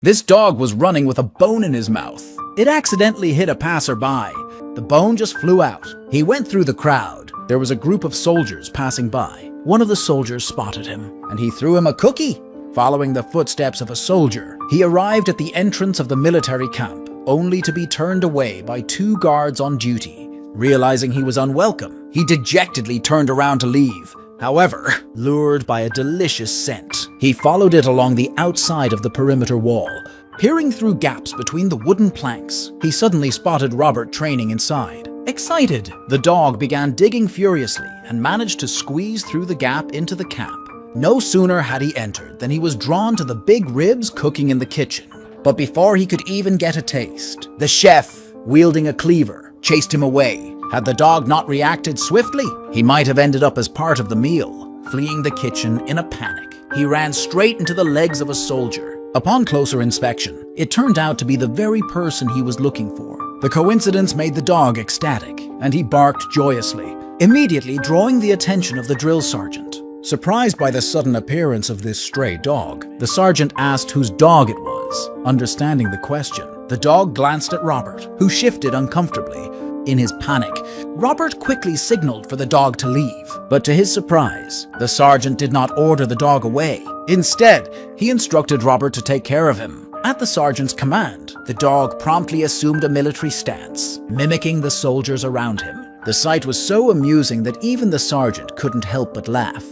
This dog was running with a bone in his mouth. It accidentally hit a passerby. The bone just flew out. He went through the crowd. There was a group of soldiers passing by. One of the soldiers spotted him, and he threw him a cookie. Following the footsteps of a soldier, he arrived at the entrance of the military camp, only to be turned away by 2 guards on duty. Realizing he was unwelcome, he dejectedly turned around to leave. However, lured by a delicious scent, he followed it along the outside of the perimeter wall. Peering through gaps between the wooden planks, he suddenly spotted Robert training inside. Excited, the dog began digging furiously and managed to squeeze through the gap into the camp. No sooner had he entered than he was drawn to the big ribs cooking in the kitchen. But before he could even get a taste, the chef, wielding a cleaver, chased him away. Had the dog not reacted swiftly, he might have ended up as part of the meal. Fleeing the kitchen in a panic, he ran straight into the legs of a soldier. Upon closer inspection, it turned out to be the very person he was looking for. The coincidence made the dog ecstatic, and he barked joyously, immediately drawing the attention of the drill sergeant. Surprised by the sudden appearance of this stray dog, the sergeant asked whose dog it was. Understanding the question, the dog glanced at Robert, who shifted uncomfortably. In his panic, Robert quickly signaled for the dog to leave. But to his surprise, the sergeant did not order the dog away. Instead, he instructed Robert to take care of him. At the sergeant's command, the dog promptly assumed a military stance, mimicking the soldiers around him. The sight was so amusing that even the sergeant couldn't help but laugh.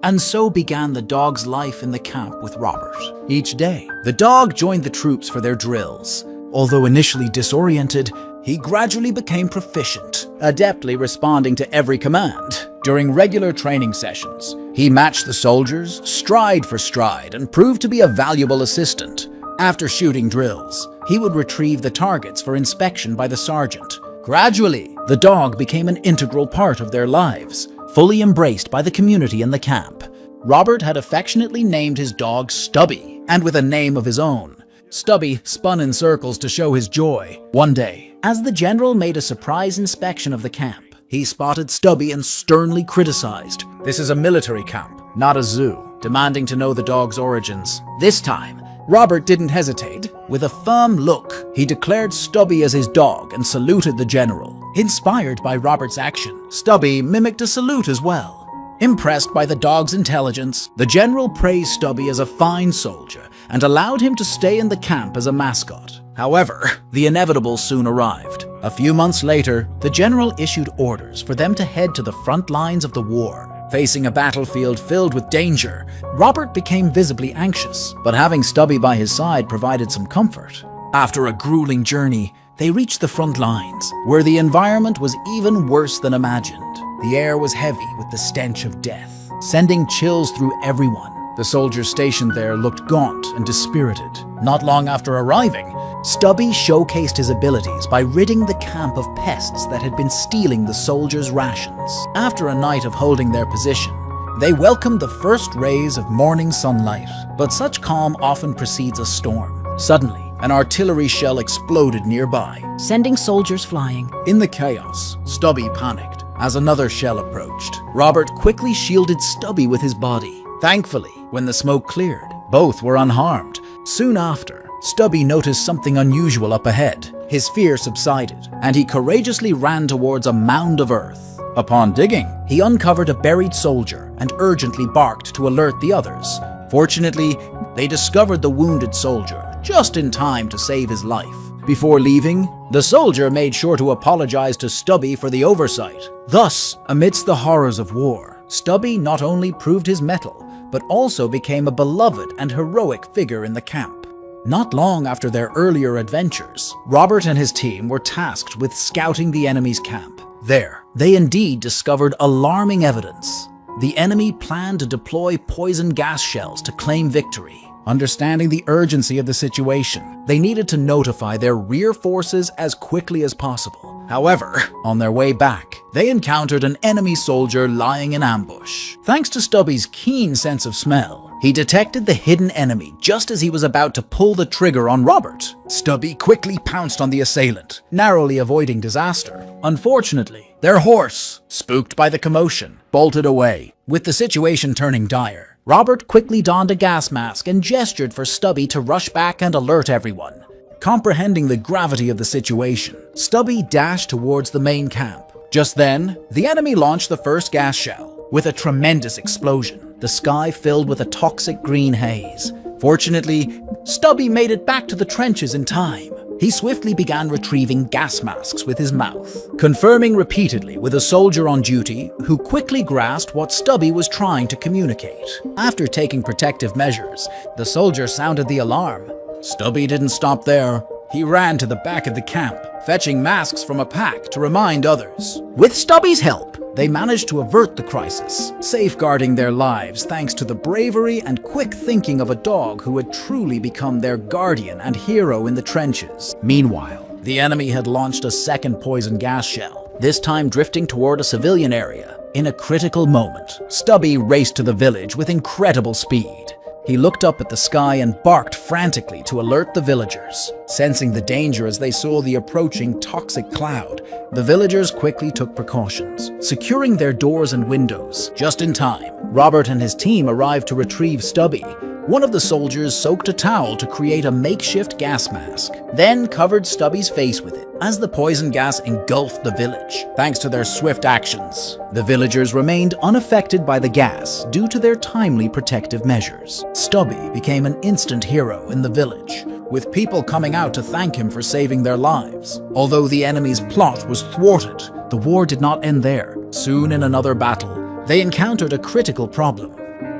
And so began the dog's life in the camp with Robert. Each day, the dog joined the troops for their drills. Although initially disoriented, he gradually became proficient, adeptly responding to every command. During regular training sessions, he matched the soldiers stride for stride and proved to be a valuable assistant. After shooting drills, he would retrieve the targets for inspection by the sergeant. Gradually, the dog became an integral part of their lives, fully embraced by the community in the camp. Robert had affectionately named his dog Stubby, and with a name of his own. Stubby spun in circles to show his joy. One day, as the general made a surprise inspection of the camp, he spotted Stubby and sternly criticized. "This is a military camp, not a zoo," demanding to know the dog's origins. This time, Robert didn't hesitate. With a firm look, he declared Stubby as his dog and saluted the general. Inspired by Robert's action, Stubby mimicked a salute as well. Impressed by the dog's intelligence, the general praised Stubby as a fine soldier and allowed him to stay in the camp as a mascot. However, the inevitable soon arrived. A few months later, the general issued orders for them to head to the front lines of the war. Facing a battlefield filled with danger, Robert became visibly anxious, but having Stubby by his side provided some comfort. After a grueling journey, they reached the front lines, where the environment was even worse than imagined. The air was heavy with the stench of death, sending chills through everyone. The soldiers stationed there looked gaunt and dispirited. Not long after arriving, Stubby showcased his abilities by ridding the camp of pests that had been stealing the soldiers' rations. After a night of holding their position, they welcomed the first rays of morning sunlight. But such calm often precedes a storm. Suddenly, an artillery shell exploded nearby, sending soldiers flying. In the chaos, Stubby panicked. As another shell approached, Robert quickly shielded Stubby with his body. Thankfully, when the smoke cleared, both were unharmed. Soon after, Stubby noticed something unusual up ahead. His fear subsided, and he courageously ran towards a mound of earth. Upon digging, he uncovered a buried soldier and urgently barked to alert the others. Fortunately, they discovered the wounded soldier just in time to save his life. Before leaving, the soldier made sure to apologize to Stubby for the oversight. Thus, amidst the horrors of war, Stubby not only proved his mettle, but also became a beloved and heroic figure in the camp. Not long after their earlier adventures, Robert and his team were tasked with scouting the enemy's camp. There, they indeed discovered alarming evidence. The enemy planned to deploy poison gas shells to claim victory. Understanding the urgency of the situation, they needed to notify their rear forces as quickly as possible. However, on their way back, they encountered an enemy soldier lying in ambush. Thanks to Stubby's keen sense of smell, he detected the hidden enemy just as he was about to pull the trigger on Robert. Stubby quickly pounced on the assailant, narrowly avoiding disaster. Unfortunately, their horse, spooked by the commotion, bolted away. With the situation turning dire, Robert quickly donned a gas mask and gestured for Stubby to rush back and alert everyone. Comprehending the gravity of the situation, Stubby dashed towards the main camp. Just then, the enemy launched the first gas shell. With a tremendous explosion, the sky filled with a toxic green haze. Fortunately, Stubby made it back to the trenches in time. He swiftly began retrieving gas masks with his mouth, confirming repeatedly with a soldier on duty who quickly grasped what Stubby was trying to communicate. After taking protective measures, the soldier sounded the alarm. Stubby didn't stop there. He ran to the back of the camp, fetching masks from a pack to remind others. With Stubby's help, they managed to avert the crisis, safeguarding their lives thanks to the bravery and quick thinking of a dog who had truly become their guardian and hero in the trenches. Meanwhile, the enemy had launched a second poison gas shell, this time drifting toward a civilian area. In a critical moment, Stubby raced to the village with incredible speed. He looked up at the sky and barked frantically to alert the villagers. Sensing the danger as they saw the approaching toxic cloud, the villagers quickly took precautions, securing their doors and windows. Just in time, Robert and his team arrived to retrieve Stubby. One of the soldiers soaked a towel to create a makeshift gas mask, then covered Stubby's face with it as the poison gas engulfed the village. Thanks to their swift actions, the villagers remained unaffected by the gas due to their timely protective measures. Stubby became an instant hero in the village, with people coming out to thank him for saving their lives. Although the enemy's plot was thwarted, the war did not end there. Soon in another battle, they encountered a critical problem.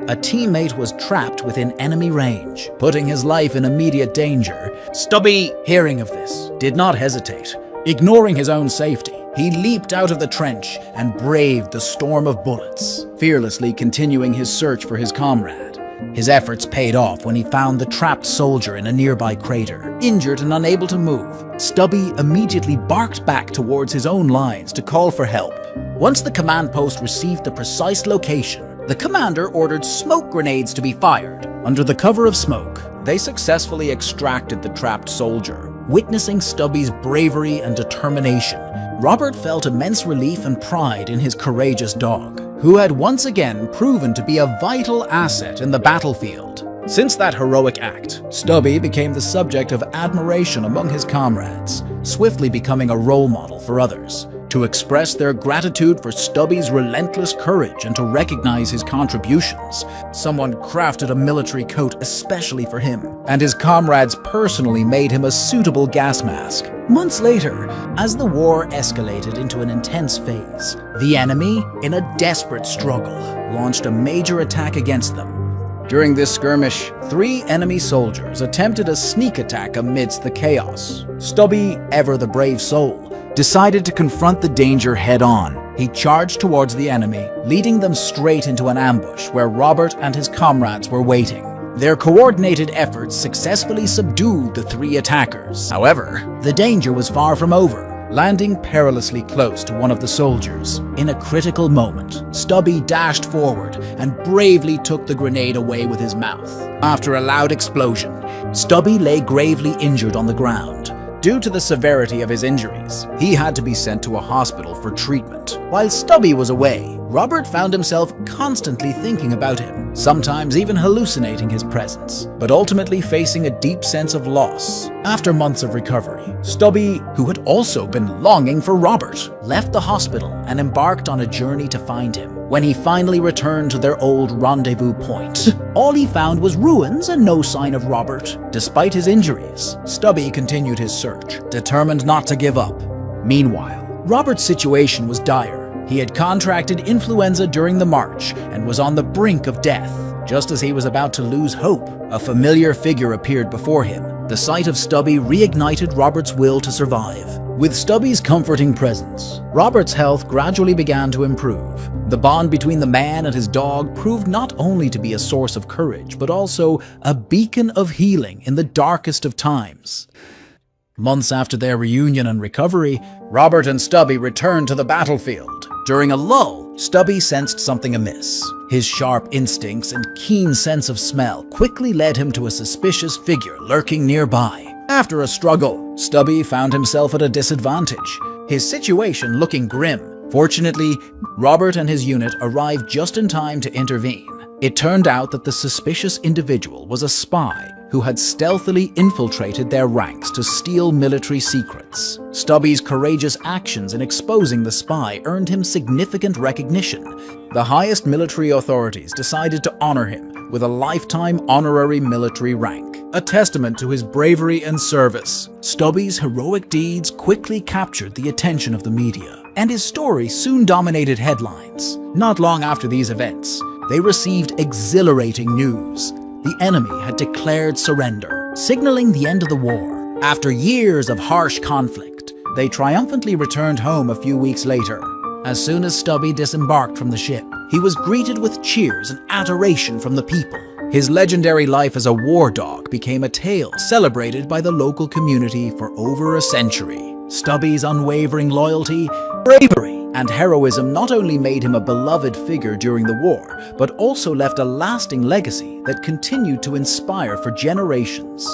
A teammate was trapped within enemy range, putting his life in immediate danger. Stubby, hearing of this, did not hesitate. Ignoring his own safety, he leaped out of the trench and braved the storm of bullets, fearlessly continuing his search for his comrade. His efforts paid off when he found the trapped soldier in a nearby crater, injured and unable to move. Stubby immediately barked back towards his own lines to call for help. Once the command post received the precise location, the commander ordered smoke grenades to be fired. Under the cover of smoke, they successfully extracted the trapped soldier. Witnessing Stubby's bravery and determination, Robert felt immense relief and pride in his courageous dog, who had once again proven to be a vital asset in the battlefield. Since that heroic act, Stubby became the subject of admiration among his comrades, swiftly becoming a role model for others. To express their gratitude for Stubby's relentless courage and to recognize his contributions, someone crafted a military coat especially for him, and his comrades personally made him a suitable gas mask. Months later, as the war escalated into an intense phase, the enemy, in a desperate struggle, launched a major attack against them. During this skirmish, 3 enemy soldiers attempted a sneak attack amidst the chaos. Stubby, ever the brave soul, decided to confront the danger head-on. He charged towards the enemy, leading them straight into an ambush where Robert and his comrades were waiting. Their coordinated efforts successfully subdued the 3 attackers. However, the danger was far from over, landing perilously close to one of the soldiers. In a critical moment, Stubby dashed forward and bravely took the grenade away with his mouth. After a loud explosion, Stubby lay gravely injured on the ground. Due to the severity of his injuries, he had to be sent to a hospital for treatment. While Stubby was away, Robert found himself constantly thinking about him, sometimes even hallucinating his presence, but ultimately facing a deep sense of loss. After months of recovery, Stubby, who had also been longing for Robert, left the hospital and embarked on a journey to find him. When he finally returned to their old rendezvous point, all he found was ruins and no sign of Robert. Despite his injuries, Stubby continued his search, determined not to give up. Meanwhile, Robert's situation was dire. He had contracted influenza during the march and was on the brink of death. Just as he was about to lose hope, a familiar figure appeared before him. The sight of Stubby reignited Robert's will to survive. With Stubby's comforting presence, Robert's health gradually began to improve. The bond between the man and his dog proved not only to be a source of courage, but also a beacon of healing in the darkest of times. Months after their reunion and recovery, Robert and Stubby returned to the battlefield. During a lull, Stubby sensed something amiss. His sharp instincts and keen sense of smell quickly led him to a suspicious figure lurking nearby. After a struggle, Stubby found himself at a disadvantage, his situation looking grim. Fortunately, Robert and his unit arrived just in time to intervene. It turned out that the suspicious individual was a spy who had stealthily infiltrated their ranks to steal military secrets. Stubby's courageous actions in exposing the spy earned him significant recognition. The highest military authorities decided to honor him with a lifetime honorary military rank, a testament to his bravery and service. Stubby's heroic deeds quickly captured the attention of the media, and his story soon dominated headlines. Not long after these events, they received exhilarating news. The enemy had declared surrender, signaling the end of the war. After years of harsh conflict, they triumphantly returned home a few weeks later. As soon as Stubby disembarked from the ship, he was greeted with cheers and adoration from the people. His legendary life as a war dog became a tale celebrated by the local community for over a century. Stubby's unwavering loyalty, bravery, and heroism not only made him a beloved figure during the war, but also left a lasting legacy that continued to inspire for generations.